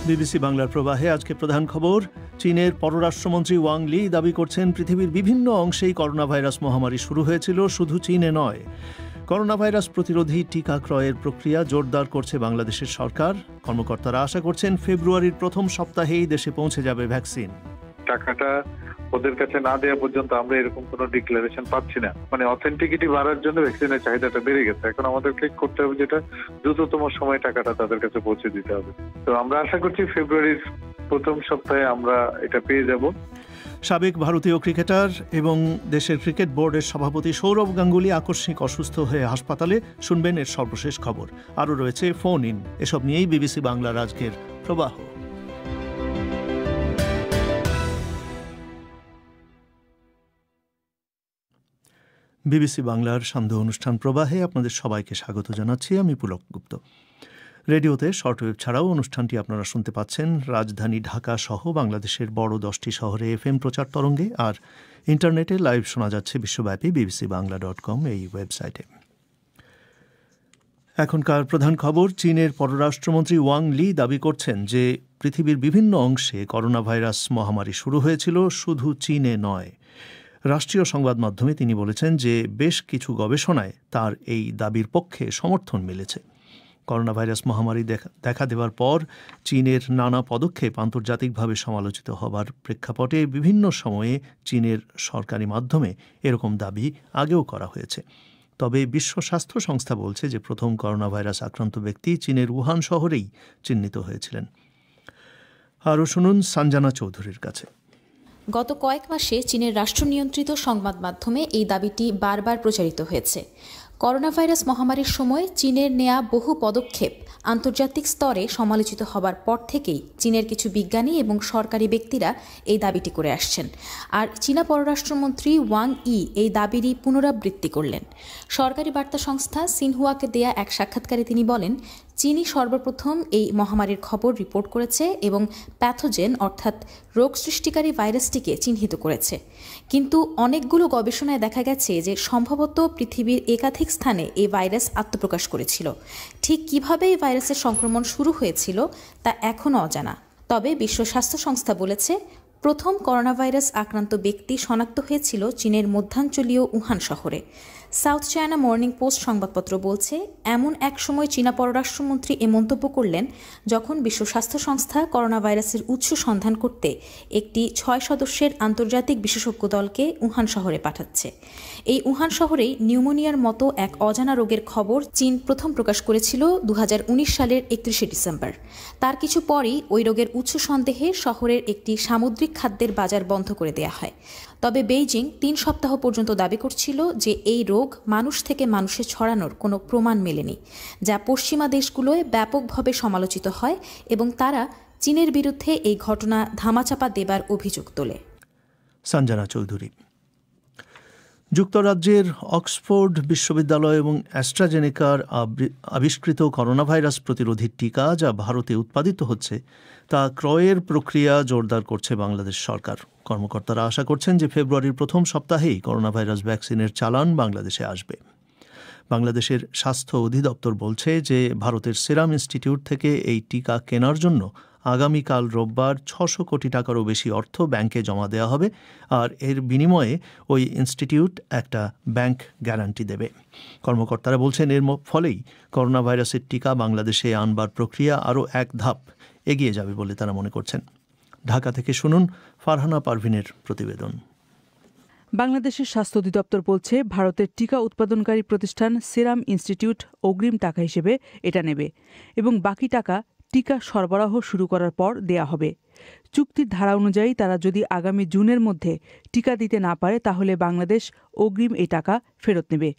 BBC বাংলার প্রবাহে আজকে প্রধান খবর। চীনের পররাষ্ট্রমন্ত্রী ওয়াং লি দাবি করছেন পৃথিবীর বিভিন্ন অংশেই করোনা ভাইরাস মহামারী শুরু হয়েছিল, শুধু চীনে নয়। করোনা ভাইরাস প্রতিরোধী টিকা ক্রয়ের প্রক্রিয়া জোরদার করছে বাংলাদেশের সরকার। কর্মকর্তারা আশা করছেন ফেব্রুয়ারির প্রথম সপ্তাহেই দেশে পৌঁছে যাবে ভ্যাকসিন। টাকাটা ওদের কাছে না দেওয়া পর্যন্ত আমরা এরকম কোনো ডিক্লারেশন পাচ্ছি না। মানে অথেন্টিকিটি বাড়ার জন্য ভ্যাকসিনের চাহিদাটা বেড়ে গেছে। এখন আমাদেরকে করতে হবে যেটা দ্রুততম সময় টাকাটা তাদের কাছে পৌঁছে দিতে হবে। তো আমরা আশা করছি ফেব্রুয়ারির প্রথম সপ্তাহে আমরা এটা পেয়ে যাব। সাবেক ভারতীয় ক্রিকেটার এবং দেশের ক্রিকেট বোর্ডের সভাপতি সৌরভ গাঙ্গুলি আকস্মিক অসুস্থ হয়ে হাসপাতালে। শুনবেন এর সর্বশেষ খবর। আরও রয়েছে ফোন ইন। এসব নিয়েই বিবিসি বাংলার আজকের প্রবাহ। বিবিসি বাংলার সান্ধ্য অনুষ্ঠান প্রবাহে আপনাদের সবাইকে স্বাগত জানাচ্ছি। আমি পুলক গুপ্ত। রেডিওতে শর্টওয়েভ ছাড়াও অনুষ্ঠানটি আপনারা শুনতে পাচ্ছেন রাজধানী ঢাকা সহ বাংলাদেশের বড় 10টি শহরে FM প্রচার তরঙ্গে, আর ইন্টারনেটে লাইভ শোনা যাচ্ছে বিশ্বব্যাপী bbcbangla.com এই ওয়েবসাইটে। এখনকার প্রধান খবর। চীনের পররাষ্ট্রমন্ত্রী ওয়াং লি দাবি করছেন যে পৃথিবীর বিভিন্ন অংশে করোনা ভাইরাস মহামারী শুরু হয়েছিল, শুধু চীনে নয়। রাষ্ট্রীয় সংবাদ মাধ্যমে তিনি বলেছেন যে বেশ কিছু গবেষণায় তার এই দাবির পক্ষে সমর্থন মিলেছে। করোনা ভাইরাস মহামারী দেখা দেওয়ার পর চীনের নানা পদক্ষেপ আন্তর্জাতিকভাবে সমালোচিত হবার প্রেক্ষাপটে বিভিন্ন সময়ে চীনের সরকারি মাধ্যমে এরকম দাবি আগেও করা হয়েছে। তবে বিশ্ব স্বাস্থ্য সংস্থা বলছে যে প্রথম করোনা ভাইরাস আক্রান্ত ব্যক্তি চীনের উহান শহরেই চিহ্নিত হয়েছিলেন। আরও শুনুন সঞ্জনা চৌধুরীর কাছে। গত কয়েক মাসে চীনের রাষ্ট্রনিয়ন্ত্রিত সংবাদ মাধ্যমে এই দাবিটি বারবার প্রচারিত হয়েছে। করোনা ভাইরাস মহামারীর সময় চীনের নেয়া বহু পদক্ষেপ আন্তর্জাতিক স্তরে সমালোচিত হবার পর থেকেই চীনের কিছু বিজ্ঞানী এবং সরকারি ব্যক্তিরা এই দাবিটি করে আসছেন। আর চীনা পররাষ্ট্রমন্ত্রী ওয়াং ই এই দাবিরই পুনরাবৃত্তি করলেন। সরকারি বার্তা সংস্থা সিনহুয়াকে দেয়া এক সাক্ষাৎকারে তিনি বলেন, চীনই সর্বপ্রথম এই মহামারীর খবর রিপোর্ট করেছে এবং প্যাথোজেন অর্থাৎ রোগ সৃষ্টিকারী ভাইরাসটিকে চিহ্নিত করেছে। কিন্তু অনেকগুলো গবেষণায় দেখা গেছে যে সম্ভবত পৃথিবীর একাধিক স্থানে এই ভাইরাস আত্মপ্রকাশ করেছিল। ঠিক কিভাবে এই ভাইরাসের সংক্রমণ শুরু হয়েছিল তা এখনও অজানা। তবে বিশ্ব স্বাস্থ্য সংস্থা বলেছে প্রথম করোনা ভাইরাস আক্রান্ত ব্যক্তি শনাক্ত হয়েছিল চীনের মধ্যাঞ্চলীয় উহান শহরে। সাউথ চায়না মর্নিং পোস্ট সংবাদপত্র বলছে, এমন এক সময় চীনা পররাষ্ট্রমন্ত্রী এ মন্তব্য করলেন যখন বিশ্ব স্বাস্থ্য সংস্থা করোনা ভাইরাসের উৎস সন্ধান করতে একটি 6 সদস্যের আন্তর্জাতিক বিশেষজ্ঞ দলকে উহান শহরে পাঠাচ্ছে। এই উহান শহরেই নিউমোনিয়ার মতো এক অজানা রোগের খবর চীন প্রথম প্রকাশ করেছিল 2019 সালের 31শে ডিসেম্বর। তার কিছু পরই ওই রোগের উৎস সন্দেহে শহরের একটি সামুদ্রিক খাদ্যের বাজার বন্ধ করে দেয়া হয়। তবে বেইজিং 3 সপ্তাহ পর্যন্ত দাবি করছিল যে এই রোগ মানুষ থেকে মানুষে ছড়ানোর কোনো প্রমাণ মেলেনি, যা পশ্চিমা দেশগুলোয় ব্যাপকভাবে সমালোচিত হয় এবং তারা চীনের বিরুদ্ধে এই ঘটনা ধামাচাপা দেবার অভিযোগ তোলে। সঞ্জনা চৌধুরী। যুক্তরাজ্যের অক্সফোর্ড বিশ্ববিদ্যালয় এবং অ্যাস্ট্রাজেনেকার আবিষ্কৃত করোনা ভাইরাস প্রতিরোধী টিকা যা ভারতে উৎপাদিত হচ্ছে তা ক্রয়ের প্রক্রিয়া জোরদার করছে বাংলাদেশ সরকার। কর্মকর্তারা আশা করছেন যে ফেব্রুয়ারির প্রথম সপ্তাহেই করোনা ভাইরাস ভ্যাকসিনের চালান বাংলাদেশে আসবে। বাংলাদেশের স্বাস্থ্য অধিদপ্তর বলছে যে ভারতের সেরাম ইনস্টিটিউট থেকে এই টিকা কেনার জন্য আগামীকাল রোববার 600 কোটি টাকারও বেশি অর্থ ব্যাংকে জমা দেওয়া হবে, আর এর বিনিময়ে ওই ইনস্টিটিউট একটা ব্যাংক গ্যারান্টি দেবে। কর্মকর্তারা বলছেন এর ফলেই করোনা ভাইরাসের টিকা বাংলাদেশে আনবার প্রক্রিয়া আরও এক ধাপ এগিয়ে যাবে বলে তারা মনে করছেন। ঢাকা থেকে শুনুন ফারহানা পারভিনের প্রতিবেদন। বাংলাদেশের স্বাস্থ্য অধিদপ্তর বলছে ভারতের টিকা উৎপাদনকারী প্রতিষ্ঠান সেরাম ইনস্টিটিউট অগ্রিম টাকা হিসেবে এটা নেবে এবং বাকি টাকা টিকা সরবরাহ শুরু করার পর দেয়া হবে। চুক্তির ধারা অনুযায়ী তারা যদি আগামী জুনের মধ্যে টিকা দিতে না পারে তাহলে বাংলাদেশ অগ্রিম এই টাকা ফেরত নেবে।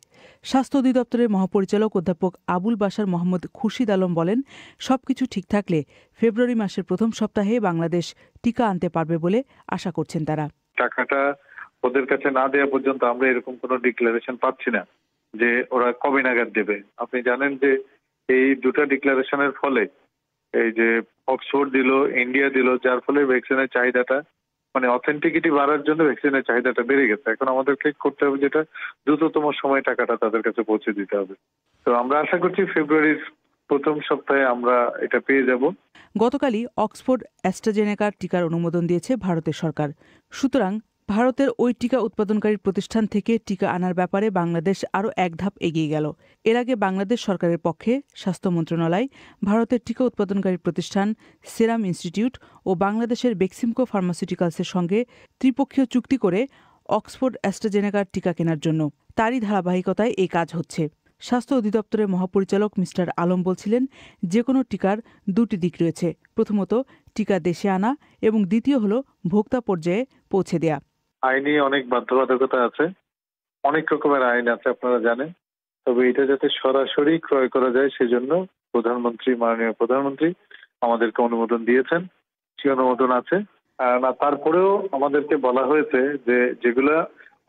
স্বাস্থ্য অধিদপ্তরের মহাপরিচালক অধ্যাপক আবুল বাশার মোহাম্মদ খুরশিদ আলম বলেন, সবকিছু ঠিক থাকলে ফেব্রুয়ারি মাসের প্রথম সপ্তাহে বাংলাদেশ টিকা আনতে পারবে বলে আশা করছেন তারা। টাকাটা ওদের কাছে না দেওয়া পর্যন্ত আমরা এরকম কোনো ডিক্লারেশন পাচ্ছি না যে ওরা কবে নাগাদ দেবে। আপনি জানেন যে এই দুটো ডিক্লারেশনের ফলে এই যে অক্সফোর্ড দিল, ইন্ডিয়া দিল, যার ফলে ভ্যাকসিনের চাহিদাটা মানে অথেন্টিকিটি বাড়ার জন্য ভ্যাকসিনের চাহিদাটা বেড়ে গেছে। এখন আমাদেরকে করতে হবে যেটা দ্রুততম সময় টাকাটা তাদের কাছে পৌঁছে দিতে হবে। তো আমরা আশা করছি ফেব্রুয়ারির প্রথম সপ্তাহে আমরা এটা পেয়ে যাব। গতকালই অক্সফোর্ড অ্যাস্ট্রাজেনেকার টিকার অনুমোদন দিয়েছে ভারতের সরকার। সুতরাং ভারতের ওই টিকা উৎপাদনকারী প্রতিষ্ঠান থেকে টিকা আনার ব্যাপারে বাংলাদেশ আরও এক ধাপ এগিয়ে গেল। এর আগে বাংলাদেশ সরকারের পক্ষে স্বাস্থ্য মন্ত্রণালয়, ভারতের টিকা উৎপাদনকারী প্রতিষ্ঠান সেরাম ইনস্টিটিউট ও বাংলাদেশের বেক্সিমকো ফার্মাসিউটিক্যালসের সঙ্গে ত্রিপক্ষীয় চুক্তি করে অক্সফোর্ড অ্যাস্ট্রাজেনেকার টিকা কেনার জন্য। তারই ধারাবাহিকতায় এই কাজ হচ্ছে। স্বাস্থ্য অধিদপ্তরের মহাপরিচালক মিস্টার আলম বলছিলেন, যে কোনো টিকার দুটি দিক রয়েছে। প্রথমত টিকা দেশে আনা এবং দ্বিতীয় হলো ভোক্তা পর্যায়ে পৌঁছে দেয়া। আইনি অনেক বাধ্যবাধকতা আছে, অনেক রকমের আইন আছে আপনারা জানেন। তবে এটা যাতে সরাসরি ক্রয় করা যায় সেজন্য মাননীয় প্রধানমন্ত্রী আমাদেরকে অনুমোদন দিয়েছেন, সে অনুমোদন আছে। তারপরেও আমাদেরকে বলা হয়েছে যে যেগুলা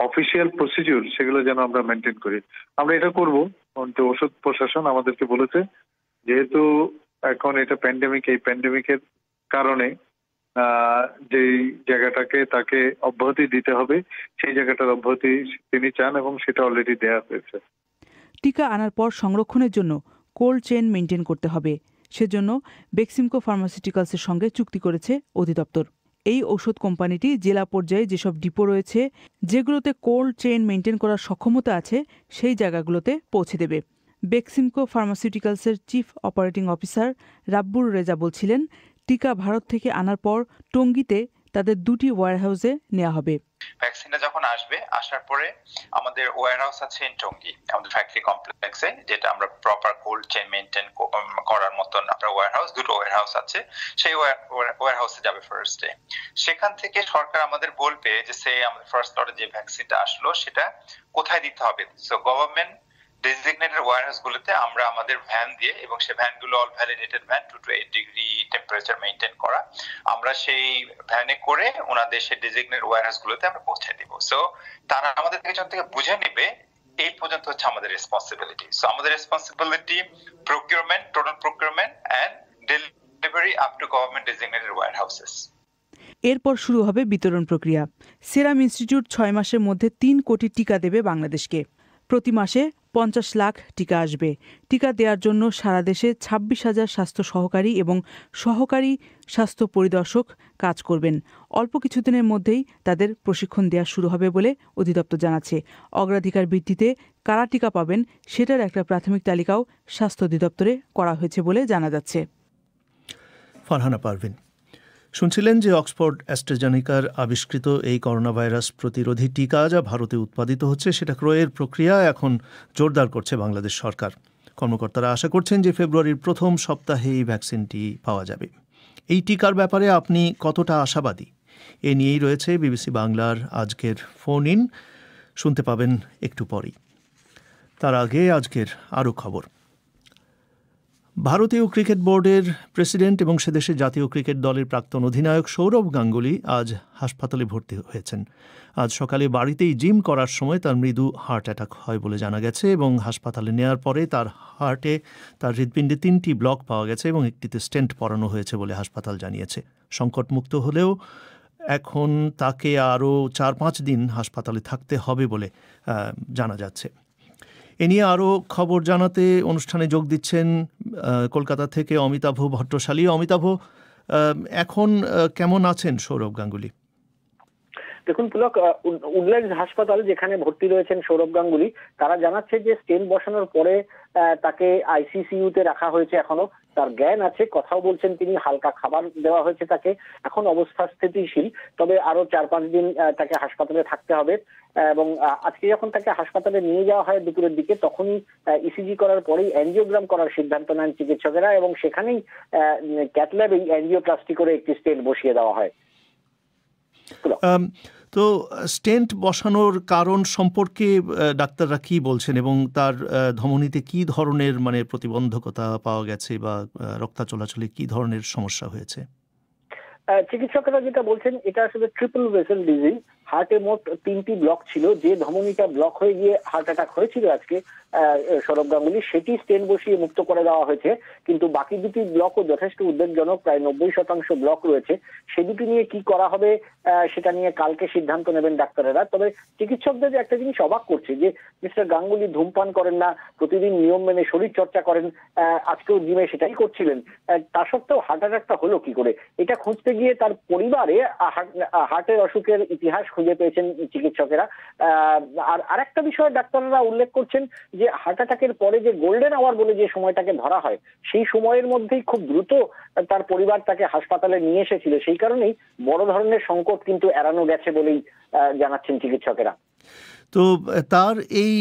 অফিসিয়াল প্রসিডিউর সেগুলো যেন আমরা মেনটেন করি। আমরা এটা করব। ওষুধ প্রশাসন আমাদেরকে বলেছে যেহেতু এখন এটা প্যান্ডেমিক, এই প্যান্ডেমিকের কারণে যেই জায়গাটাকে তাকে অব্যাহতি দিতে হবে সেই জায়গাটার অব্যাহতি তিনি চান এবং সেটা অলরেডি দেয়া হয়েছে। টিকা আনার পর সংরক্ষণের জন্য কোল্ড চেইন মেইনটেইন করতে হবে। সেজন্য বেক্সিমকো ফার্মাসিউটিক্যালসের সঙ্গে চুক্তি করেছে অধিদপ্তর। এই ঔষধ কোম্পানিটি জেলা পর্যায়ে যেসব ডিপো রয়েছে, যেগুলোতে কোল্ড চেইন মেইনটেইন করার সক্ষমতা আছে, সেই জায়গাগুলোতে পৌঁছে দেবে। বেক্সিমকো ফার্মাসিউটিক্যালসের chief operating officer Rabbur Reza বলছিলেন, টিকা ভারত থেকে আনার পর টঙ্গীতে তাদের দুটি ওয়্যারহাউসে নেওয়া হবে। ভ্যাকসিনটা যখন আসবে, আসার পরে আমাদের ওয়্যারহাউস আছে ইন টঙ্গী, আমাদের ফ্যাক্টরি কমপ্লেক্সে, যেটা আমরা প্রপার কোল্ড চেইন মেইনটেইন করার মতন আমরা দুটো ওয়্যারহাউস আছে। সেই ওয়্যারহাউসে যাবে ফার্স্ট ডে। সেখান থেকে সরকার আমাদের বলবে যে আমাদের ফার্স্ট লটে যে ভ্যাকসিনটা আসলো সেটা কোথায় দিতে হবে। সো গভর্নমেন্ট ডেজিগনেটেড ওয়্যারহাউস গুলোতে আমরা আমাদের ভ্যান দিয়ে, এবং সেই ভ্যানগুলো all validated van, 2 to 8 degree temperature maintain করা, আমরা সেই ভ্যানে করে ওনাদের সেই ডেজিগনেটেড ওয়্যারহাউস গুলোতে আমরা পৌঁছে দিব। সো তারা আমাদের থেকে বুঝে নেবে এই পর্যন্ত হচ্ছে আমাদের রেসপন্সিবিলিটি। সো আমাদের responsibility procurement, total procurement and delivery up to government designated warehouses. এরপর শুরু হবে বিতরণ প্রক্রিয়া। সেরাম ইনস্টিটিউট 6 মাসের মধ্যে 3 কোটি টিকা দেবে বাংলাদেশকে। প্রতি মাসে 50 লাখ টিকা আসবে। টিকা দেওয়ার জন্য সারা দেশে 26,000 স্বাস্থ্য সহকারী এবং সহকারী স্বাস্থ্য পরিদর্শক কাজ করবেন। অল্প কিছুদিনের মধ্যেই তাদের প্রশিক্ষণ দেওয়া শুরু হবে বলে অধিদপ্তর জানাচ্ছে। অগ্রাধিকার ভিত্তিতে কারা টিকা পাবেন সেটার একটা প্রাথমিক তালিকাও স্বাস্থ্য অধিদপ্তরে করা হয়েছে বলে জানা যাচ্ছে। ফারহানা পারভিন শুনছিলেন যে অক্সফোর্ড অ্যাস্ট্রাজেনেকার আবিষ্কৃত এই করোনা ভাইরাস প্রতিরোধী টিকা যা ভারতে উৎপাদিত হচ্ছে সেটা ক্রয়ের প্রক্রিয়া এখন জোরদার করছে বাংলাদেশ সরকার। কর্মকর্তারা আশা করছেন যে ফেব্রুয়ারির প্রথম সপ্তাহে এই ভ্যাকসিনটি পাওয়া যাবে। এই টিকার ব্যাপারে আপনি কতটা আশাবাদী, এ নিয়েই রয়েছে বিবিসি বাংলার আজকের ফোন ইন, শুনতে পাবেন একটু পরেই। তার আগে আজকের আরও খবর। ভারতীয় ক্রিকেট বোর্ডের প্রেসিডেন্ট এবং সেদেশের জাতীয় ক্রিকেট দলের প্রাক্তন অধিনায়ক সৌরভ গাঙ্গুলি আজ হাসপাতালে ভর্তি হয়েছেন। আজ সকালে বাড়িতেই জিম করার সময় তার মৃদু হার্ট অ্যাটাক হয় বলে জানা গেছে এবং হাসপাতালে নেওয়ার পরে তার হার্টে, তার হৃৎপিণ্ডে 3টি ব্লক পাওয়া গেছে এবং একটিতে স্টেন্ট পরানো হয়েছে বলে হাসপাতাল জানিয়েছে। সংকটমুক্ত হলেও এখন তাকে আরও 4-5 দিন হাসপাতালে থাকতে হবে বলে জানা যাচ্ছে। এ নিয়ে আরও খবর জানাতে অনুষ্ঠানে যোগ দিচ্ছেন কলকাতা থেকে অমিতাভ ভট্টশালী। অমিতাভ, এখন কেমন আছেন সৌরভ গাঙ্গুলি? দেখুন পুলক, উডল্যান্ডস হাসপাতাল যেখানে ভর্তি রয়েছেন সৌরভ গাঙ্গুলি, তারা জানাচ্ছে যে স্টেন্ট বসানোর পরে তাকে আইসিসিইউতে রাখা হয়েছে। এখনো তার জ্ঞান আছে, কথাও বলছেন তিনি, হালকা খাবার দেওয়া হয়েছে তাকে, এখন অবস্থা স্থিতিশীল। তবে আরো 4-5 দিন তাকে হাসপাতালে থাকতে হবে। এবং আজকে যখন তাকে হাসপাতালে নিয়ে যাওয়া হয় দুপুরের দিকে, তখনই ইসিজি করার পরেই অ্যাঞ্জিওগ্রাম করার সিদ্ধান্ত নেন চিকিৎসকেরা এবং সেখানেই ক্যাথল্যাবে অ্যাঞ্জিওপ্লাস্টি করে একটি স্টেন্ট বসিয়ে দেওয়া হয়। তো স্টেন্ট বসানোর কারণ সম্পর্কে ডাক্তাররা কি বলছেন এবং তার ধমনীতে কি ধরনের প্রতিবন্ধকতা পাওয়া গেছে বা রক্ত চলাচলে কি ধরনের সমস্যা হয়েছে? চিকিৎসকেরা যেটা বলছেন, এটা আসলে ট্রিপল ভেসেল ডিজিজ, হার্টে মোট 3টি ব্লক ছিল, যে ধমনীটা ব্লক হয়ে গিয়ে হার্ট অ্যাটাক হয়েছিল আজকে সৌরভ গাঙ্গুলি, সেটি স্টেন্ট বসিয়ে মুক্ত করে দেওয়া হয়েছে। কিন্তু বাকি দুটি ব্লকও যথেষ্ট উদ্বেগজনক, প্রায় 90% ব্লক রয়েছে। সে দুটি নিয়ে কি করা হবে সেটা নিয়ে কালকে সিদ্ধান্ত নেবেন ডাক্তারেরা। তবে চিকিৎসকদের একটা জিনিস অবাক করছে যে মিস্টার গাঙ্গুলি ধূমপান করেন না, প্রতিদিন নিয়ম মেনে শরীর চর্চা করেন, আজকেও জিমে সেটাই করছিলেন, তা সত্ত্বেও হার্ট অ্যাটাকটা হলো কি করে, এটা খুঁজতে গিয়ে তার পরিবারে হার্টের অসুখের ইতিহাস খুঁজে পেয়েছেন চিকিৎসকেরা। আর আরেকটা বিষয় ডাক্তাররা উল্লেখ করছেন যে হার্ট অ্যাটাকের পরে যে গোল্ডেন আওয়ার বলে যে সময়টাকে ধরা হয়, সেই সময়ের মধ্যেই খুব দ্রুত তার পরিবার তাকে হাসপাতালে নিয়ে এসেছিল। সেই কারণেই বড় ধরনের সংকট কিন্তু এড়ানো গেছে বলেই জানাচ্ছেন চিকিৎসকেরা। তো তার এই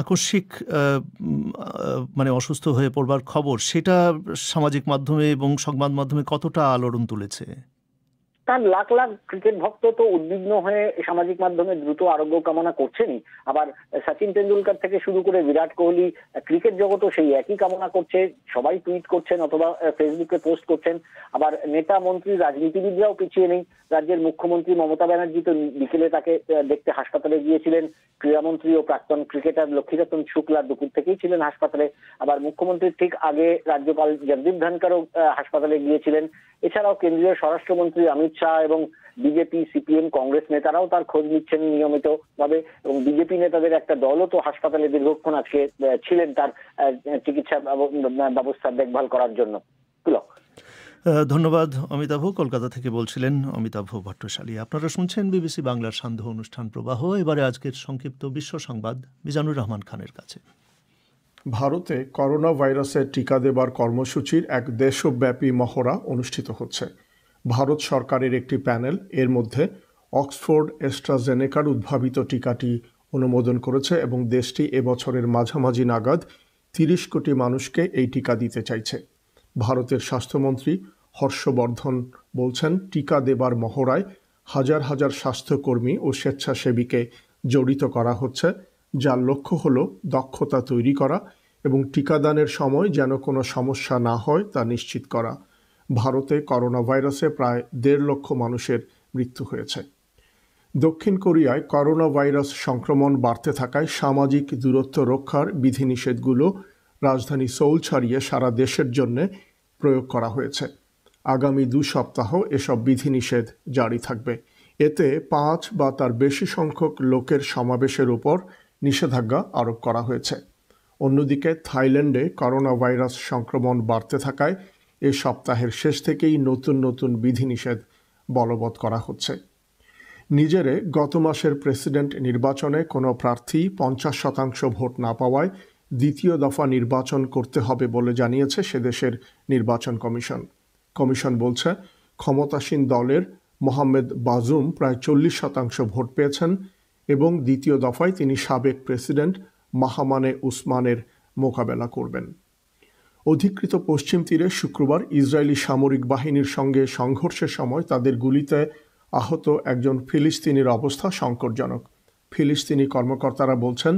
আকস্মিক মানে অসুস্থ হয়ে পড়বার খবর, সেটা সামাজিক মাধ্যমে এবং সংবাদ মাধ্যমে কতটা আলোড়ন তুলেছে? তার লাখ লাখ ক্রিকেট ভক্ত তো উদ্বিগ্ন হয়ে সামাজিক মাধ্যমে দ্রুত আরোগ্য কামনা করছেনই। আবার সচিন তেন্ডুলকর থেকে শুরু করে বিরাট কোহলি, ক্রিকেট জগতও সেই একই কামনা করছে। সবাই টুইট করছেন অথবা ফেসবুকে পোস্ট করছেন। আবার নেতা, মন্ত্রী, রাজনীতিবিদরাও পিছিয়ে নেই। রাজ্যের মুখ্যমন্ত্রী মমতা ব্যানার্জি তো বিকেলে তাকে দেখতে হাসপাতালে গিয়েছিলেন। ক্রীড়ামন্ত্রী ও প্রাক্তন ক্রিকেটার লক্ষ্মীরতন শুক্লা দুপুর থেকেই ছিলেন হাসপাতালে। আবার মুখ্যমন্ত্রীর ঠিক আগে রাজ্যপাল জগদীপ ধনকরও হাসপাতালে গিয়েছিলেন। এছাড়াও কেন্দ্রীয় স্বরাষ্ট্রমন্ত্রী অমিত শাহ এবং বিজেপি, সিপিএম, কংগ্রেস নেতারাও তার খোঁজ নিচ্ছেন নিয়মিত ভাবে, এবং বিজেপি নেতাদের একটা দলও তো হাসপাতালে দীর্ঘক্ষণ আজকে ছিলেন তার চিকিৎসা ব্যবস্থার দেখভাল করার জন্য। ধন্যবাদ অমিতাভ। কলকাতা থেকে বলছিলেন অমিতাভ ভট্টশালী। আপনারা শুনছেন বিবিসি বাংলার সান্ধ্য অনুষ্ঠান প্রবাহ। এবারে আজকের সংক্ষিপ্ত বিশ্ব সংবাদ মিজানুর রহমান খানের কাছে। ভারতে করোনা ভাইরাসের টিকা দেবার কর্মসূচির এক দেশব্যাপী মহড়া অনুষ্ঠিত হচ্ছে। ভারত সরকারের একটি প্যানেল এর মধ্যে অক্সফোর্ড অ্যাস্ট্রাজেনেকার উদ্ভাবিত টিকাটি অনুমোদন করেছে এবং দেশটি এবছরের মাঝামাঝি নাগাদ 30 কোটি মানুষকে এই টিকা দিতে চাইছে। ভারতের স্বাস্থ্যমন্ত্রী হর্ষবর্ধন বলছেন, টিকা দেবার মহড়ায় হাজার হাজার স্বাস্থ্যকর্মী ও স্বেচ্ছাসেবীকে জড়িত করা হচ্ছে, যার লক্ষ্য হল দক্ষতা তৈরি করা এবং টিকাদানের সময় যেন কোনো সমস্যা না হয় তা নিশ্চিত করা। ভারতে করোনা ভাইরাসে প্রায় 1.5 লক্ষ মানুষের মৃত্যু হয়েছে। দক্ষিণ কোরিয়ায় করোনা ভাইরাস সংক্রমণ বাড়তে থাকায় সামাজিক দূরত্ব রক্ষার বিধিনিষেধগুলো রাজধানী সোল ছাড়িয়ে সারা দেশের জন্য প্রয়োগ করা হয়েছে। আগামী 2 সপ্তাহ এসব বিধিনিষেধ জারি থাকবে। এতে 5 বা তার বেশি সংখ্যক লোকের সমাবেশের উপর নিষেধাজ্ঞা আরোপ করা হয়েছে। অন্যদিকে থাইল্যান্ডে করোনা ভাইরাস সংক্রমণ বাড়তে থাকায় এ সপ্তাহের শেষ থেকেই নতুন নতুন বিধিনিষেধ বলবৎ করা হচ্ছে। নিজেরে গত মাসের প্রেসিডেন্ট নির্বাচনে কোনো প্রার্থী 50% ভোট না পাওয়ায় দ্বিতীয় দফা নির্বাচন করতে হবে বলে জানিয়েছে সেদেশের নির্বাচন কমিশন। কমিশন বলছে, ক্ষমতাসীন দলের মোহাম্মদ বাজুম প্রায় 40% ভোট পেয়েছেন এবং দ্বিতীয় দফায় তিনি সাবেক প্রেসিডেন্ট মাহামানে উসমানের মোকাবেলা করবেন। অধিকৃত পশ্চিম তীরে শুক্রবার ইসরায়েলি সামরিক বাহিনীর সঙ্গে সংঘর্ষের সময় তাদের গুলিতে আহত একজন ফিলিস্তিনির অবস্থা সংকটজনক। ফিলিস্তিনি কর্মকর্তারা বলছেন,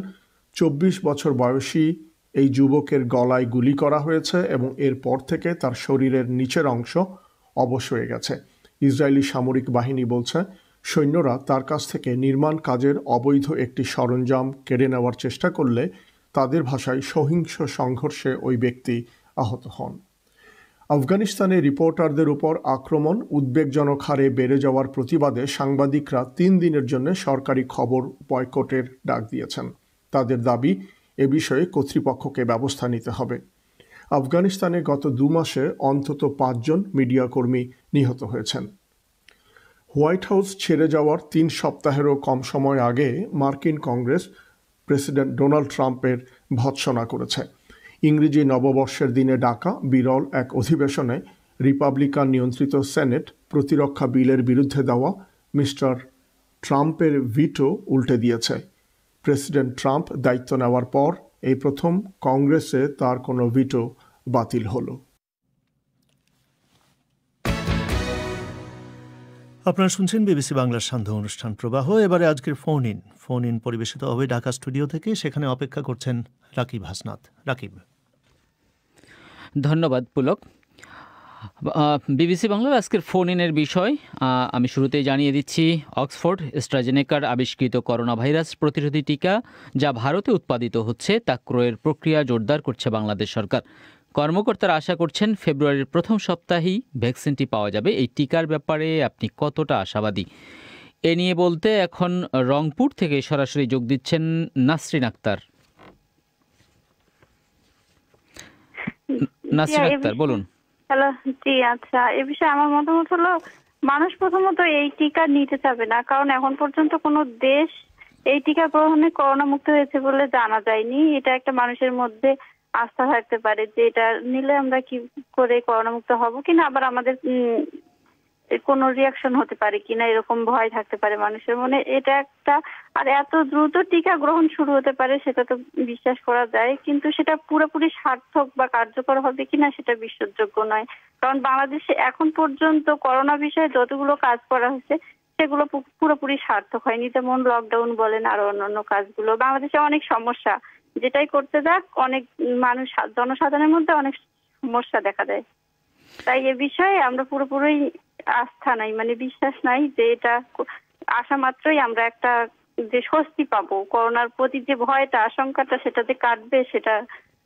24 বছর বয়সী এই যুবকের গলায় গুলি করা হয়েছে এবং এরপর থেকে তার শরীরের নিচের অংশ অবশ হয়ে গেছে। ইসরায়েলি সামরিক বাহিনী বলছে, সৈন্যরা তার কাছ থেকে নির্মাণ কাজের অবৈধ একটি সরঞ্জাম কেড়ে নেওয়ার চেষ্টা করলে তাদের ভাষায় সহিংস সংঘর্ষে ওই ব্যক্তি আহত হন। আফগানিস্তানে রিপোর্টারদের উপর আক্রমণ উদ্বেগজনক হারে বেড়ে যাওয়ার প্রতিবাদে সাংবাদিকরা 3 দিনের জন্য সরকারি খবর বয়কটের ডাক দিয়েছেন। তাদের দাবি, এ বিষয়ে কর্তৃপক্ষকে ব্যবস্থা নিতে হবে। আফগানিস্তানে গত 2 মাসে অন্তত 5 জন মিডিয়া কর্মী নিহত হয়েছেন। হোয়াইট হাউস ছেড়ে যাওয়ার 3 সপ্তাহেরও কম সময় আগে মার্কিন কংগ্রেস প্রেসিডেন্ট ডোনাল্ড ট্রাম্পের ভৎসনা করেছে। ইংরেজি নববর্ষের দিনে ডাকা বিরল এক অধিবেশনে রিপাবলিকান নিয়ন্ত্রিত সেনেট প্রতিরক্ষা বিলের বিরুদ্ধে দেওয়া মিস্টার ট্রাম্পের ভিটো উল্টে দিয়েছে। প্রেসিডেন্ট ট্রাম্প দায়িত্ব নেওয়ার পর এই প্রথম কংগ্রেসে তার কোনো ভিটো বাতিল হলো। আপনারা শুনছেন বিবিসি বাংলার সান্ধ্য অনুষ্ঠান প্রবাহ। এবারে আজকের ফোন ইন পরিবেশিত হবে ঢাকা স্টুডিও থেকে। সেখানে অপেক্ষা করছেন রাকিব হাসনাত। রাকিব। ধন্যবাদ পুলক। বিবিসি বাংলার আজকের ফোন ইনের বিষয় আমি শুরুতেই জানিয়ে দিচ্ছি, অক্সফোর্ড অ্যাস্ট্রাজেনেকার আবিষ্কৃত করোনা ভাইরাস প্রতিরোধী টিকা যা ভারতে উৎপাদিত হচ্ছে তা ক্রয়ের প্রক্রিয়া জোরদার করছে বাংলাদেশ সরকার। কর্মকর্তারা আশা করছেন ফেব্রুয়ারির প্রথম সপ্তাহেই ভ্যাকসিনটি পাওয়া যাবে। এই টিকার ব্যাপারে আপনি কতটা আশাবাদী? এ নিয়ে বলতে এখন রংপুর থেকে সরাসরি যোগ দিচ্ছেন নাসরিন আক্তার। নাসরিন আক্তার বলুন। হ্যালো, জি আচ্ছা, এ বিষয়ে আমার মতামত হলো মানুষ প্রথমত এই টিকা নিতে চাবে না, কারণ এখন পর্যন্ত কোনো দেশ এই টিকা গ্রহণে করোনা মুক্ত হয়েছে বলে জানা যায়নি। এটা একটা মানুষের মধ্যে আস্থা থাকতে পারে যে এটা নিলে আমরা কি করে করোনা মুক্ত হব কিনা, আবার আমাদের কোনো রিয়াকশন হতে পারে কিনা, এরকম ভয় থাকতে পারে মানুষের মনে। এটা একটা, আর এত দ্রুত টিকা গ্রহণ শুরু হতে পারে সেটা তো বিশ্বাস করা যায়, কিন্তু সেটা পুরোপুরি সার্থক বা কার্যকর হবে কিনা সেটা বিশ্বাসযোগ্য নয়। কারণ বাংলাদেশে এখন পর্যন্ত করোনা বিষয়ে যতগুলো কাজ করা হয়েছে সেগুলো পুরোপুরি সার্থক হয়নি। যেমন লকডাউন বলেন আর অন্যান্য কাজগুলো, বাংলাদেশে অনেক সমস্যা, যেটাই করতে যাক অনেক মানুষ জনসাধারণের মধ্যে অনেক সমস্যা দেখা দেয়। তাই এ বিষয়ে আমরা পুরোপুরি আস্থা নাই, মানে বিশ্বাস নাই যে এটা আসা মাত্রই আমরা একটা যে স্বস্তি পাবো, করোনার প্রতি যে ভয়টা আশঙ্কাটা সেটা যে কাটবে সেটা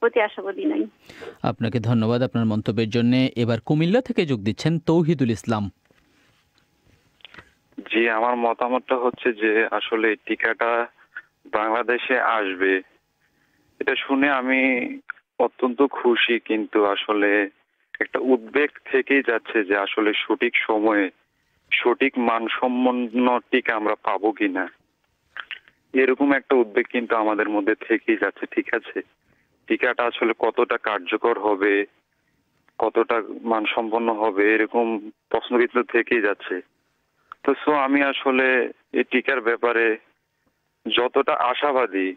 প্রতি আশাবাদী নাই। আপনাকে ধন্যবাদ আপনার মন্তব্যের জন্য। এবার কুমিল্লা থেকে যোগ দিচ্ছেন তৌহিদুল ইসলাম। জি, আমার মতামতটা হচ্ছে যে আসলে টিকাটা বাংলাদেশে আসবে, এটা শুনে আমি অত্যন্ত খুশি, কিন্তু আসলে একটা উদ্বেগ থেকেই যাচ্ছে যে আসলে সঠিক সময়ে সঠিক মানসম্পন্ন টিকা আমরা পাবো কিনা, এরকম একটা উদ্বেগ কিন্তু আমাদের মধ্যে থেকেই যাচ্ছে। ঠিক আছে, টিকাটা আসলে কতটা কার্যকর হবে, কতটা মানসম্পন্ন হবে, এরকম প্রশ্ন কিন্তু থেকেই যাচ্ছে। তো আমি আসলে এই টিকার ব্যাপারে যতটা আশাবাদী,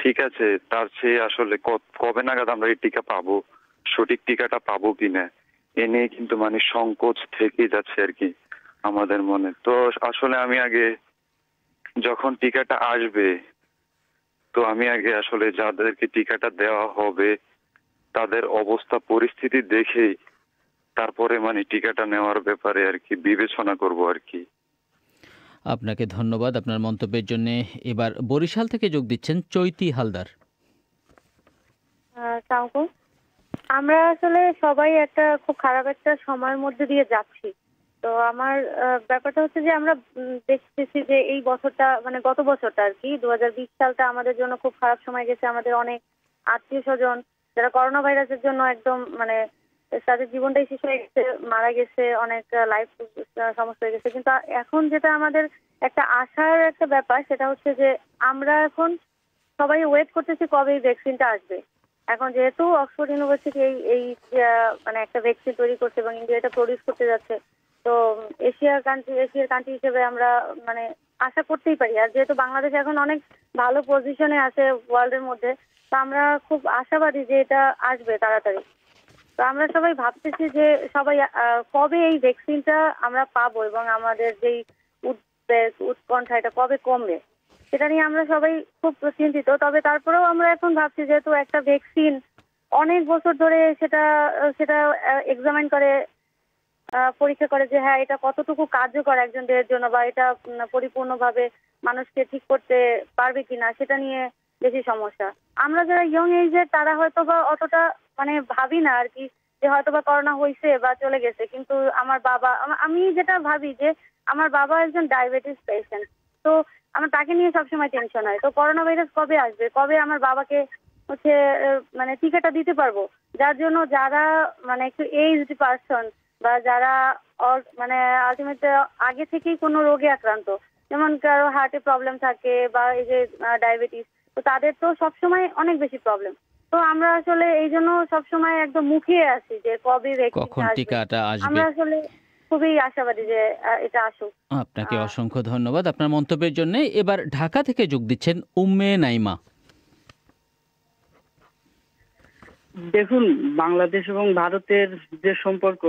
ঠিক আছে, তার চেয়ে আসলে কবে নাগাদ আমরা এই টিকা পাবো, সঠিক টিকাটা পাবো কিনা, এ নিয়ে কিন্তু মানে সংকোচ থেকেই যাচ্ছে আর কি আমাদের মনে। তো আসলে আমি আগে যখন টিকাটা আসবে, তো আমি আগে আসলে যাদেরকে টিকাটা দেওয়া হবে তাদের অবস্থা পরিস্থিতি দেখেই তারপরে মানে টিকাটা নেওয়ার ব্যাপারে আর কি বিবেচনা করব আর কি। আপনাকে ধন্যবাদ আপনার মন্তব্যের জন্য। এবার বরিশাল থেকে যোগ দিচ্ছেন চৈতি হালদার। আমরা আসলে সবাই একটা খুব খারাপ একটা সময়ের মধ্যে দিয়ে যাচ্ছি। তো আমার ব্যাপারটা হচ্ছে যে আমরা দেখতেছি যে এই বছরটা, মানে গত বছরটা আর কি 2020 সালটা আমাদের জন্য খুব খারাপ সময় গেছে। আমাদের অনেক আত্মীয় স্বজন যারা করোনা ভাইরাসের জন্য একদম মানে তাদের জীবনটাই শেষ হয়ে গেছে, মারা গেছে, অনেক লাইফ সমস্যা হয়ে গেছে। কিন্তু এখন যেটা আমাদের একটা আশার একটা ব্যাপার সেটা হচ্ছে যে আমরা এখন সবাই ওয়েট করতেছি কবে এই ভ্যাকসিনটা আসবে। এখন যেহেতু অক্সফোর্ড ইউনিভার্সিটি এই মানে একটা ভ্যাকসিন তৈরি করছে এবং ইন্ডিয়া এটা প্রডিউস করতে যাচ্ছে, তো এশিয়ার কান্ট্রি হিসেবে আমরা মানে আশা করতেই পারি। আর যেহেতু বাংলাদেশ এখন অনেক ভালো পজিশনে আছে ওয়ার্ল্ডের মধ্যে, তো আমরা খুব আশাবাদী যে এটা আসবে তাড়াতাড়ি। তো আমরা সবাই ভাবতেছি যে সবাই কবে এই ভ্যাকসিনটা আমরা পাবো এবং আমাদের যেই উদ্বেগ উৎকণ্ঠা এটা কবে কমবে সেটা নিয়ে আমরা সবাই খুব চিন্তিত। তবে তারপরেও আমরা এখন ভাবছি যেহেতু একটা ভ্যাকসিন অনেক বছর ধরে সেটা এক্সামিন করে পরীক্ষা করে যে হ্যাঁ এটা কতটুকু কার্যকর একজন দেহের জন্য বা এটা পরিপূর্ণভাবে মানুষকে ঠিক করতে পারবে কিনা সেটা নিয়ে বেশি সমস্যা। আমরা যারা ইয়ং এজের তারা হয়তো বা অতটা মানে ভাবি না আর কি যে হয়তো বা করোনা হয়েছে বা চলে গেছে, কিন্তু আমার বাবা, আমি যেটা ভাবি যে আমার বাবা একজন ডায়াবেটিস পেশেন্ট, তো আমার তাকে নিয়ে সবসময় টেনশন হয়। তো করোনা ভাইরাস কবে আসবে, কবে আমার বাবাকে হচ্ছে মানে টিকাটা দিতে পারবো, যার জন্য যারা মানে একটু এইজড পারসন বা যারা মানে আলটিমেট আগে থেকেই কোনো রোগে আক্রান্ত, যেমন কারো হার্টে প্রবলেম থাকে বা এই যে ডায়াবেটিস, তো তাদের তো সবসময় অনেক বেশি প্রবলেম। তো আমরা আসলে এই জন্য সবসময় একদম মুখিয়ে আছি যে কবে কখন টিকাটা আসবে। আমরা আসলে খুবই আশাবাদী যে এটা আসুক। আপনাকে অসংখ্য ধন্যবাদ আপনার মন্তব্যের জন্য। এবার ঢাকা থেকে যোগ দিচ্ছেন উম্মে নাইমা। দেখুন, বাংলাদেশ এবং ভারতের যে সম্পর্ক,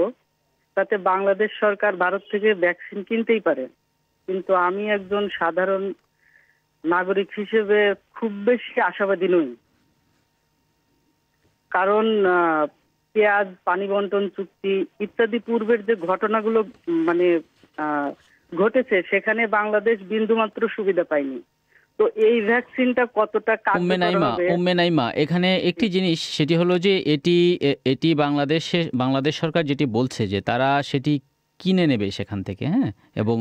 তাতে বাংলাদেশ সরকার ভারত থেকে ভ্যাকসিন কিনতেই পারে, কিন্তু আমি একজন সাধারণ নাগরিক হিসেবে খুব বেশি আশাবাদী নই। কারণ পেঁয়াজ পানি বন্টন চুক্তি ইত্যাদি পূর্বের যে ঘটনাগুলো মানে ঘটেছে, সেখানে বাংলাদেশ বিন্দুমাত্র সুবিধা পায়নি। তো এই ভ্যাকসিনটা কতটা কার্যকর হবে? নাইমা, এখানে একটি জিনিস, সেটি হলো যে এটি বাংলাদেশ সরকার যেটি বলছে যে তারা সেটি কিনে নেবে সেখান থেকে, হ্যাঁ, এবং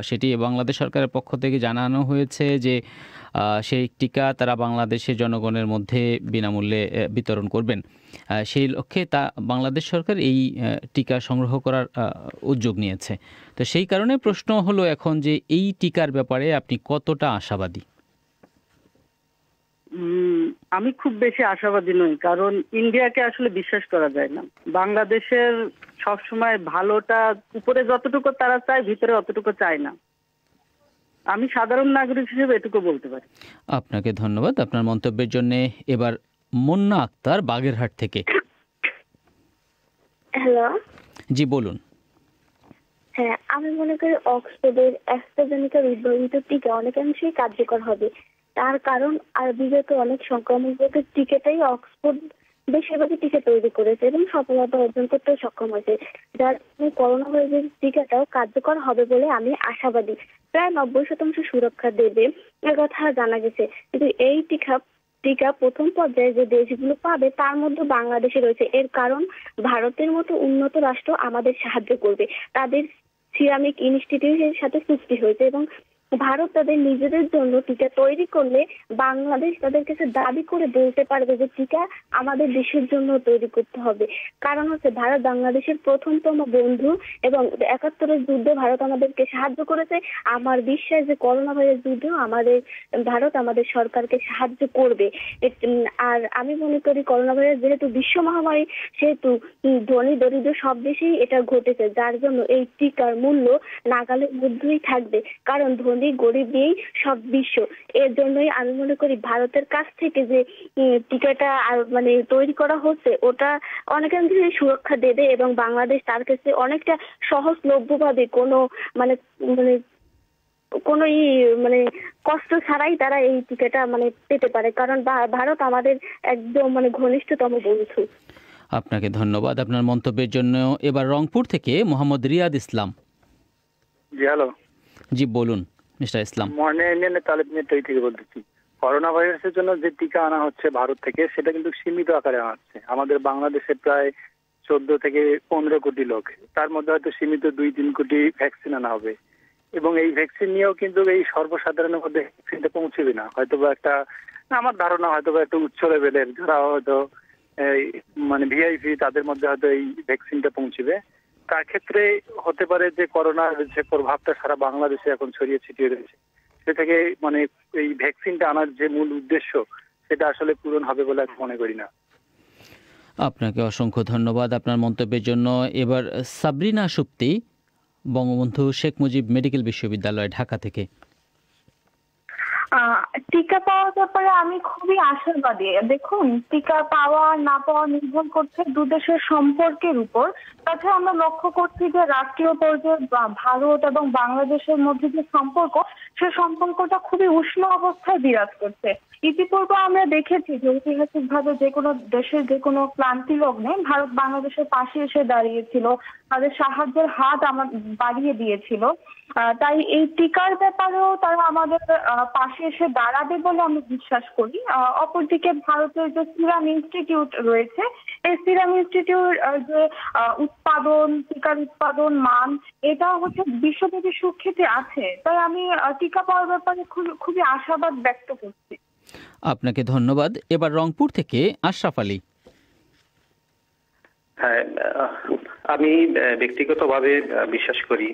সেটি বাংলাদেশ সরকারের পক্ষ থেকে জানানো হয়েছে যে সেই টিকা তারা বাংলাদেশের জনগণের মধ্যে বিনামূল্যে বিতরণ করবেন। সেই লক্ষ্যে বাংলাদেশ সরকার এই টিকা সংগ্রহ করার উদ্যোগ নিয়েছে। তো সেই কারণে প্রশ্ন হলো এখন যে এই টিকার ব্যাপারে আপনি কতটা আশাবাদী? আমি খুব বেশি আশাবাদী নই, কারণ ইন্ডিয়াকে আসলে বিশ্বাস করা যায় না। বাংলাদেশের সবসময় ভালোটা উপরে যতটুকু তারা চায়, ভিতরে অতটুকু চায় না। আমি সাধারণ নাগরিক হিসেবে এটুকু বলতে পারি। আপনাকে ধন্যবাদ আপনার মন্তব্যের জন্য। এবার মুন্না আক্তার বাগেরহাট থেকে। হ্যালো, জি বলুন। হ্যাঁ, আমি মনে করি অক্সফোর্ডের অ্যাস্ট্রাজেনেকার উদ্ভাবিত টিকা অনেকাংশেই কার্যকর হবে। তার কারণ আর বিগত অনেক সংক্রমণ রোগের টিকাটাই অক্সফোর্ড বেশিরভাগই টিকা তৈরি করেছে এবং সফলতা অর্জন করতে সক্ষম হয়েছে, যার করোনা ভাইরাসের টিকাটাও কার্যকর হবে বলে আমি আশাবাদী। প্রায় 90% সুরক্ষা দেবে এ কথা জানা গেছে, কিন্তু এই টিকা প্রথম পর্যায়ে যে দেশগুলো পাবে তার মধ্যে বাংলাদেশে রয়েছে। এর কারণ ভারতের মতো উন্নত রাষ্ট্র আমাদের সাহায্য করবে। তাদের সিরামিক ইনস্টিটিউটের সাথে চুক্তি হয়েছে এবং ভারত তাদের নিজেদের জন্য টিকা তৈরি করলে বাংলাদেশ তাদের কাছে দাবি করে বলতে পারবে যে টিকা আমাদের দেশের জন্য তৈরি করতে হবে। কারণ হচ্ছে ভারত বাংলাদেশের প্রথমতম বন্ধু এবং ৭১-এর যুদ্ধে ভারত আমাদেরকে সাহায্য করেছে। আমার বিশ্বাস যে করোনা ভাইরাস যুদ্ধেও ভারত আমাদের সরকারকে সাহায্য করবে। আর আমি মনে করি করোনা ভাইরাস যেহেতু বিশ্ব মহামারী, সেহেতু ধনী দরিদ্র সব দেশেই এটা ঘটেছে, যার জন্য এই টিকার মূল্য নাগালের মধ্যেই থাকবে। কারণ ধনী গরিব নিয়েই সব বিশ্ব। এর জন্যই আমি মনে করি ভারতের কাছ থেকে যে টিকাটা মানে তৈরি করা হচ্ছে ওটা অনেকাংশে সুরক্ষা দেবে এবং বাংলাদেশ তার কাছে অনেকটা সহজলভ্যভাবে কোনো মানে কষ্ট ছাড়াই তারা এই টিকাটা পেতে পারে, কারণ ভারত আমাদের একদম ঘনিষ্ঠতম বন্ধু। আপনাকে ধন্যবাদ আপনার মন্তব্যের জন্য। এবার রংপুর থেকে মোহাম্মদ রিয়াদ ইসলাম। জি হ্যালো। জি বলুন মিস্টার ইসলাম। থেকে বলতেছি, করোনা ভাইরাসের জন্য যে টিকা আনা হচ্ছে ভারত থেকে, সেটা কিন্তু সীমিত আকারে আনা হচ্ছে। আমাদের বাংলাদেশে প্রায় 14 থেকে 15 কোটি লোক, তার মধ্যে হয়তো সীমিত 2-3 কোটি ভ্যাকসিন আনা হবে এবং এই ভ্যাকসিন নিয়েও কিন্তু এই সর্বসাধারণের মধ্যে ভ্যাকসিনটা পৌঁছবে না। হয়তোবা আমার ধারণা হয়তোবা একটা উচ্চ লেভেলের যারা হয়তো ভিআইপি, তাদের মধ্যে হয়তো এই ভ্যাকসিনটা পৌঁছবে। তার ক্ষেত্রে হতে পারে যে করোনার যে প্রভাবটা সারা বাংলাদেশে এখন ছড়িয়ে ছিটিয়ে রয়েছে, সে থেকে এই ভ্যাকসিনটা আনার যে মূল উদ্দেশ্য সেটা আসলে পূরণ হবে বলে আমি মনে করি না। আপনাকে অসংখ্য ধন্যবাদ আপনার মন্তব্যের জন্য। এবার সাবরিনা সুপ্তি, বঙ্গবন্ধু শেখ মুজিব মেডিকেল বিশ্ববিদ্যালয়, ঢাকা থেকে। টিকা পাওয়ার ব্যাপারে আমি খুবই আশাবাদী। দেখুন, টিকা পাওয়া না পাওয়া নির্ভর করছে দুদেশের সম্পর্কের উপর। তাছাড়া আমরা লক্ষ্য করছি যে রাষ্ট্রীয় পর্যায়ে ভারত এবং বাংলাদেশের মধ্যে যে সম্পর্ক, সে সম্পর্কটা খুবই উষ্ণ অবস্থায় বিরাজ করছে। ইতিপূর্বে আমরা দেখেছি যে ঐতিহাসিকভাবে যে কোনো দেশের যে কোনো ক্লান্তি লগ্নে ভারত বাংলাদেশের পাশে এসে দাঁড়িয়েছিল, তাদের সাহায্যের হাত বাড়িয়ে দিয়েছিল। তাই এই টিকার ব্যাপারেও তারা আমাদের পাশে এসে দাঁড়াবে বলে আমি বিশ্বাস করি। অপরদিকে ভারতের যে সিরাম ইনস্টিটিউট রয়েছে, এই সিরাম ইনস্টিটিউট যে টিকার উৎপাদন মান, এটা হচ্ছে বিশ্বব্যাপী সুখ্যাতি আছে। তাই আমি টিকা পাওয়ার ব্যাপারে খুবই আশাবাদ ব্যক্ত করছি। আপনাকে ধন্যবাদ। এবার রংপুর থেকে আশরাফ আলী। হ্যাঁ, আমি ব্যক্তিগতভাবে বিশ্বাস করি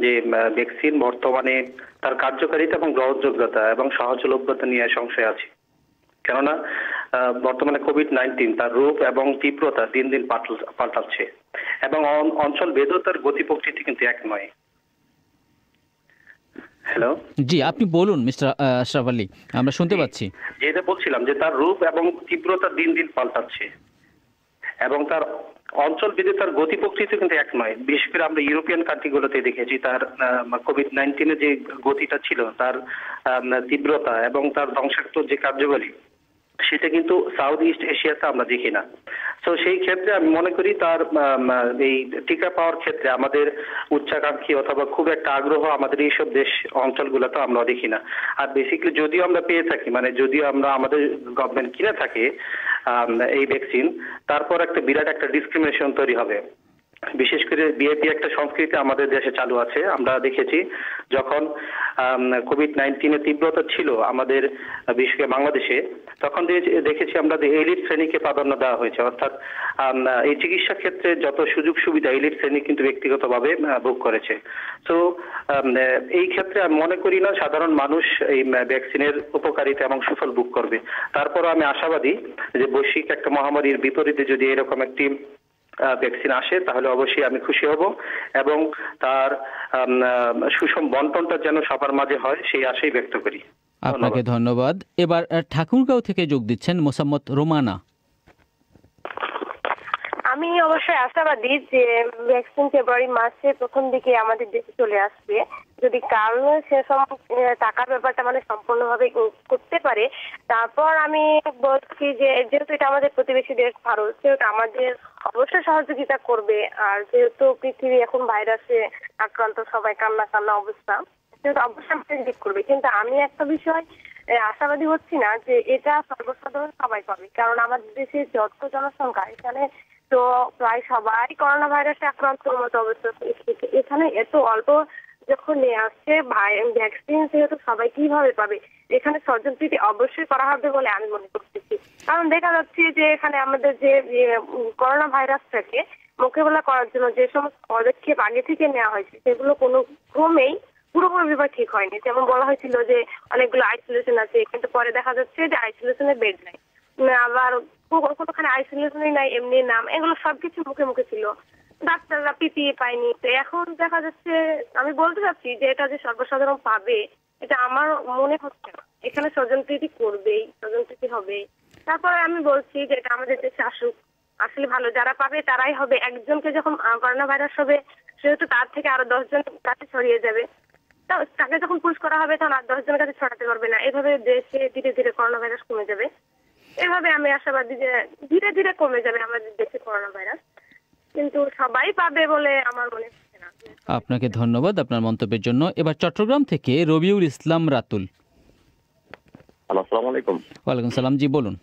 যে ভ্যাকসিন বর্তমানে তার কার্যকারিতা এবং গ্রহণযোগ্যতা এবং সহজলভ্যতা নিয়ে সংশয় আছে। কেননা বর্তমানে কোভিড-19 তার রূপ এবং তীব্রতা দিন দিন পাল্টাচ্ছে এবং অঞ্চল ভেদও তার গতি প্রকৃতি কিন্তু এক নয়। হ্যালো, জি আপনি বলুন মিস্টার আশরাফ আলী, আমরা শুনতে পাচ্ছি। যেটা বলছিলাম যে তার রূপ এবং তীব্রতা দিন দিন পাল্টাচ্ছে এবং তার অঞ্চল ভেদে তার গতি প্রকৃতি কিন্তু এক নয়। বিশেষ করে আমরা ইউরোপিয়ান কান্ট্রিগুলোতে দেখেছি তার কোভিড-19 যে গতিটা ছিল, তার তীব্রতা এবং তার ধ্বংসাত্মক যে কার্যকরী, সেটা কিন্তু সাউথ ইস্ট এশিয়াতে আমরা দেখি না। তো সেই ক্ষেত্রে আমি মনে করি তার এই টিকা পাওয়ার ক্ষেত্রে আমাদের উচ্চাকাঙ্ক্ষী অথবা খুব একটা আগ্রহ আমাদের এইসব দেশ অঞ্চলগুলোতে আমরা দেখি না। আর বেসিক্যালি যদিও আমরা পেয়ে থাকি, মানে যদিও আমরা আমাদের গভর্নমেন্ট কিনে থাকে এই ভ্যাকসিন, তারপর একটা বিরাট একটা ডিসক্রিমিনেশন তৈরি হবে। বিশেষ করে বিএপি একটা সংস্কৃতি আমাদের দেশে চালু আছে। আমরা দেখেছি যখন কোভিড-19 তীব্রতা ছিল আমাদের বিশেষ করে বাংলাদেশে, তখন দেখেছি আমরা এলিট শ্রেণীকে প্রাধান্য দেওয়া হয়েছে। অর্থাৎ এই চিকিৎসা ক্ষেত্রে যত সুযোগ সুবিধা এলিট শ্রেণী কিন্তু ব্যক্তিগতভাবে ভোগ করেছে। তো এই ক্ষেত্রে আমি মনে করি না সাধারণ মানুষ এই ভ্যাকসিনের উপকারিতা এবং সুফল ভোগ করবে। তারপরও আমি আশাবাদী যে বৈশ্বিক একটা মহামারীর বিপরীতে যদি এরকম একটি ভ্যাকসিন আসে তাহলে অবশ্যই আমি খুশি হব এবং তার সুষম বন্টনটা যেন সবার মাঝে হয় সেই আশাই ব্যক্ত করি। আপনাকে ধন্যবাদ। এবার ঠাকুরগাঁও থেকে যোগ দিচ্ছেন মোসাম্মত রোমানা। আমি অবশ্যই আশাবাদী যে ভ্যাকসিন ফেব্রুয়ারি মাসে প্রথম দিকে আমাদের দেশে চলে আসবে। যদি কারণে সেসব টাকার ব্যাপারটা মানে সম্পূর্ণভাবে করতে পারে, তারপর আমি বলছি যে যেহেতু এটা আমাদের প্রতিবেশী দেশ ভারত, সেহেতু আমাদের অবশ্যই সহযোগিতা করবে। আর যেহেতু পৃথিবী এখন ভাইরাসে আক্রান্ত, সবাই কান্না অবস্থা, সেহেতু অবশ্যই আমাদের দিক করবে। কিন্তু আমি একটা বিষয় আশাবাদী হচ্ছি না যে এটা সর্বসাধারণ সবাই পাবে, কারণ আমাদের দেশে যত জনসংখ্যা, এখানে তো প্রায় সবাই করোনা ভাইরাসে আক্রান্ত মতো অবস্থা। এখানে এত অল্প যখন নিয়ে আসছে ভ্যাকসিন, সেহেতু সবাই কিভাবে পাবে? এখানে স্বজনপ্রীতি অবশ্যই করা হবে বলে আমি মনে করতেছি। কারণ দেখা যাচ্ছে যে এখানে আমাদের যে করোনা ভাইরাসটাকে মোকাবেলা করার জন্য যে সমস্ত পদক্ষেপ আগে থেকে নেওয়া হয়েছে সেগুলো কোনো ক্রমেই পুরোপুরি ঠিক হয়নি। যেমন বলা হয়েছিল যে অনেকগুলো আইসোলেশন আছে, কিন্তু পরে দেখা যাচ্ছে যে আইসোলেশনের বেড নাই, আবার কোনোখানে আইসোলেশনই নাই, এমনি নাম, এগুলো সবকিছু মুখে ছিল। ডাক্তাররা পিপিই পায়নি। তো এখন দেখা যাচ্ছে, আমি বলতে চাচ্ছি যে এটা যে সর্বসাধারণ পাবে এটা আমার মনে হচ্ছে না। এখানে স্বজনপ্রীতি করবেই, স্বজনপ্রীতি হবেই। তারপরে আমি বলছি যে এটা আমাদের দেশে আসুক, আসলে ভালো, যারা পাবে তারাই হবে। একজনকে যখন করোনা ভাইরাস হবে সেহেতু তার থেকে আরো 10 জন কাছে ছড়িয়ে যাবে। তাকে যখন পুশ করা হবে তখন আর 10 জনের কাছে ছড়াতে পারবে না। এভাবে দেশে ধীরে ধীরে করোনা ভাইরাস কমে যাবে। এভাবে আমি আশাবাদী যে ধীরে ধীরে কমে যাবে আমাদের দেশে করোনা ভাইরাস, কিন্তু সবাই পাবে বলে আমার মনে হচ্ছে না। আপনাকে ধন্যবাদ আপনার মন্তব্যের জন্য। এবার চট্টগ্রাম থেকে রবিউল ইসলাম রাতুল। আসসালামু আলাইকুম। ওয়ালাইকুম সালাম, জি বলুন।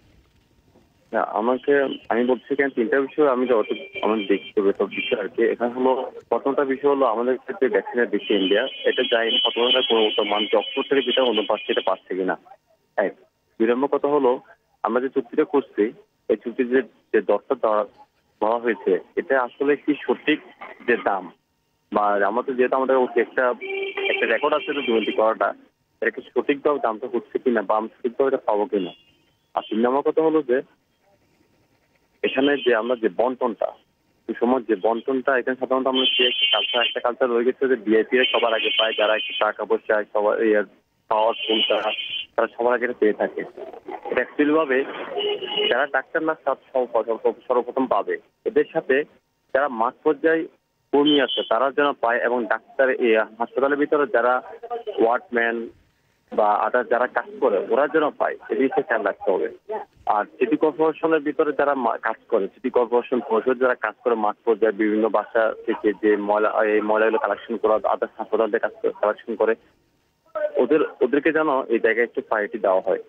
আমি বলছি কেন তিনটা বিষয় আমি যত আমাদের দেখতে হবে সব বিষয় আর কি। এখানে হলো প্রথমটা বিষয় হলো আমাদের ক্ষেত্রে ভ্যাকসিনের দিচ্ছে ইন্ডিয়া, এটা যায়নি প্রথমটা কোনো মান অক্সফোর্ড থেকে যেটা অন্য পাচ্ছে এটা পাচ্ছে কিনা। এক দুই নম্বর কথা হলো আমরা যে চুক্তিটা করছি এই চুক্তির যে দরটা দেওয়া হয়েছে এটা আসলে কি সঠিক যে দাম, বা আমাদের যেহেতু আমাদের একটা রেকর্ড আছে দুর্নীতি করাটা, এটা কি সঠিকভাবে দামটা হচ্ছে কিনা বা আমি সঠিকভাবে এটা পাবো কিনা। আর তিন নম্বর কথা হলো যে এখানে যে আমরা যে বন্টনটা এই সময় যে বন্টনটা এখানে সাধারণত আমরা একটা কালচার রয়ে গেছে যে ভিআইপি সবার আগে পায়, যারা একটু টাকা পয়সা সবার পাওয়ারফুল তারা সবার আগে পেয়ে থাকে। এটা অ্যাকচুয়ালি ভাবে যারা ডাক্তার না সর্বপ্রথম পাবে, এদের সাথে যারা মাঠ পর্যায়ে কর্মী আছে তারা যেন পায়, এবং ডাক্তার হাসপাতালের ভিতরে যারা ওয়ার্ডম্যান বা আদার যারা কাজ করে ওরা যেন পায়, এদিকে খেয়াল রাখতে হবে। আর সিটি কর্পোরেশনের ভিতরে যারা কাজ করে, সিটি কর্পোরেশন পরিষদ যারা কাজ করে মাঠ পর্যায়ে বিভিন্ন বাসা থেকে যে ময়লাগুলো কালেকশন করা, আদার হাসপাতাল থেকে কালেকশন করে, ওদেরকে যেন এই জায়গায় একটু প্রায়োরিটি দেওয়া হয়।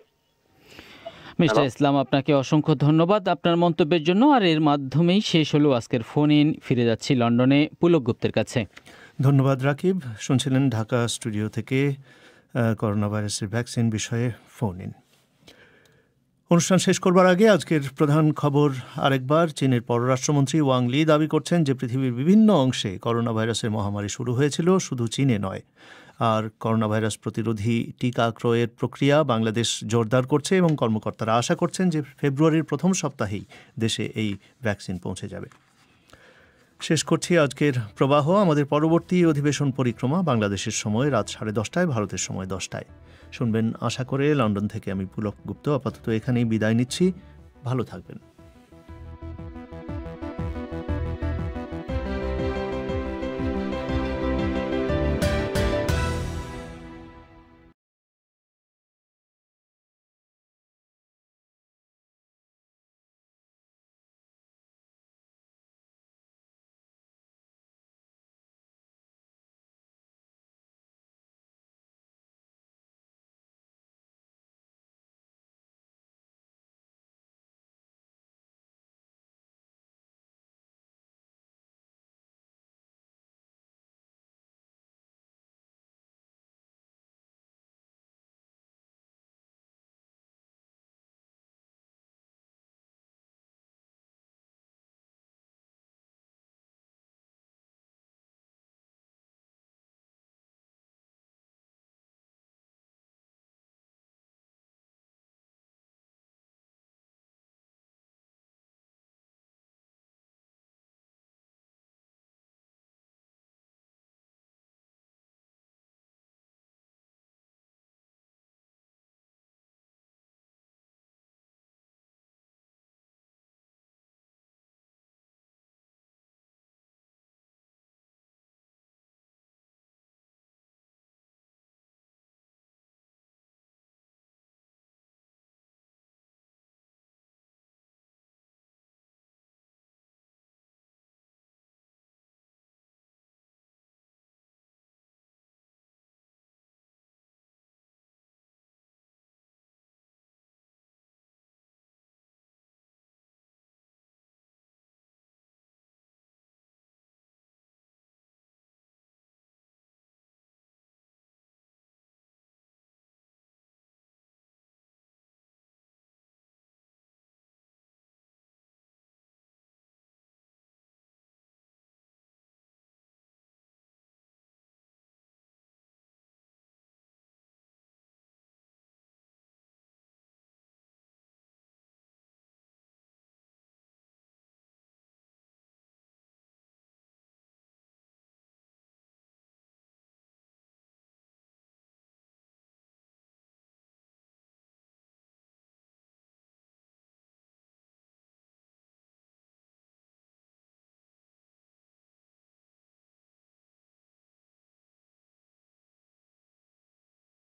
মিস্টার ইসলাম, আপনাকে অসংখ্য ধন্যবাদ আপনার মন্তব্যের জন্য। আর এর মাধ্যমেই শেষ হলো আজকের ফোন ইন। ফিরে যাচ্ছি লন্ডনে পুলক গুপ্তের কাছে। ধন্যবাদ রাকিব। শুনছিলেন ঢাকা স্টুডিও থেকে করোনা ভাইরাসের ভ্যাকসিন বিষয়ে ফোন ইন। অনুষ্ঠান শেষ করবার আগে আজকের প্রধান খবর আরেকবার। চীনের পররাষ্ট্রমন্ত্রী ওয়াং লি দাবি করছেন যে পৃথিবীর বিভিন্ন অংশে করোনা ভাইরাসের মহামারী শুরু হয়েছিল, শুধু চীনে নয়। আর করোনা ভাইরাস প্রতিরোধী টিকা ক্রয়ের প্রক্রিয়া বাংলাদেশ জোরদার করছে এবং কর্মকর্তারা আশা করছেন যে ফেব্রুয়ারির প্রথম সপ্তাহেই দেশে এই ভ্যাকসিন পৌঁছে যাবে। শেষ করছি আজকের প্রবাহ। আমাদের পরবর্তী অধিবেশন পরিক্রমা বাংলাদেশের সময় রাত 10:30, ভারতের সময় 10টায় শুনবেন আশা করে। লন্ডন থেকে আমি পুলক গুপ্ত আপাতত এখানেই বিদায় নিচ্ছি। ভালো থাকবেন।